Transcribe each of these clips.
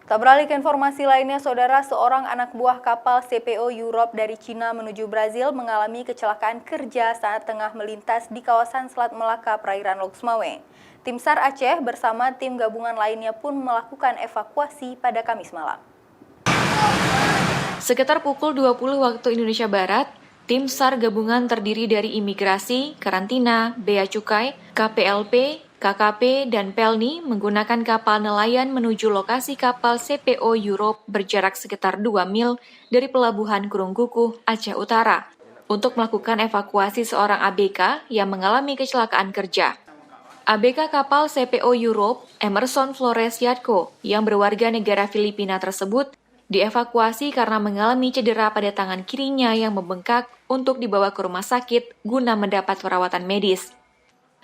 Tak beralih ke informasi lainnya, saudara, seorang anak buah kapal CPO Europe dari Cina menuju Brazil mengalami kecelakaan kerja saat tengah melintas di kawasan Selat Melaka, perairan Lok Sumawe. Tim SAR Aceh bersama tim gabungan lainnya pun melakukan evakuasi pada Kamis malam. Sekitar pukul 20 waktu Indonesia Barat, tim SAR gabungan terdiri dari imigrasi, karantina, bea cukai, KPLP, KKP, dan Pelni menggunakan kapal nelayan menuju lokasi kapal CPO Europe berjarak sekitar 2 mil dari pelabuhan Kurung Kukuh, Aceh Utara, untuk melakukan evakuasi seorang ABK yang mengalami kecelakaan kerja. ABK kapal CPO Europe, Emerson Flores Yatko, yang berwarga negara Filipina tersebut, dievakuasi karena mengalami cedera pada tangan kirinya yang membengkak untuk dibawa ke rumah sakit guna mendapat perawatan medis.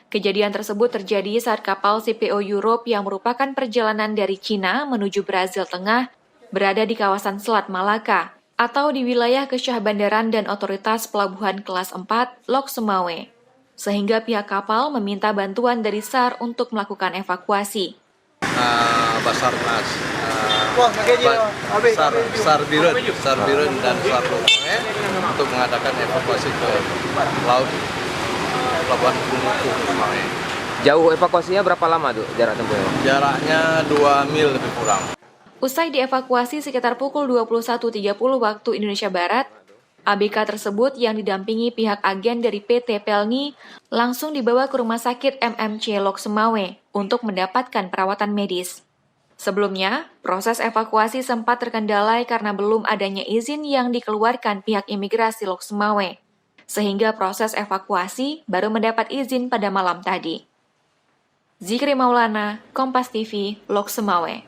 Kejadian tersebut terjadi saat kapal CPO Europe yang merupakan perjalanan dari Cina menuju Brazil Tengah berada di kawasan Selat Malaka atau di wilayah Kesyah Bandaran dan Otoritas Pelabuhan Kelas 4 Lok Sumawe, sehingga pihak kapal meminta bantuan dari SAR untuk melakukan evakuasi. Basarnas, SAR Birun dan SAR Lok Sumawe untuk mengadakan evakuasi ke laut Pelabuhan Kurung Kukuh. Jauh evakuasinya berapa lama tuh jarak tempuhnya? Jaraknya 2 mil lebih kurang. Usai dievakuasi sekitar pukul 21.30 waktu Indonesia Barat, ABK tersebut yang didampingi pihak agen dari PT Pelni langsung dibawa ke Rumah Sakit MMC Lok Sumawe untuk mendapatkan perawatan medis. Sebelumnya, proses evakuasi sempat terkendalai karena belum adanya izin yang dikeluarkan pihak imigrasi Lok Sumawe, sehingga proses evakuasi baru mendapat izin pada malam tadi. Zikri Maulana, Kompas TV, Lok Sumawe.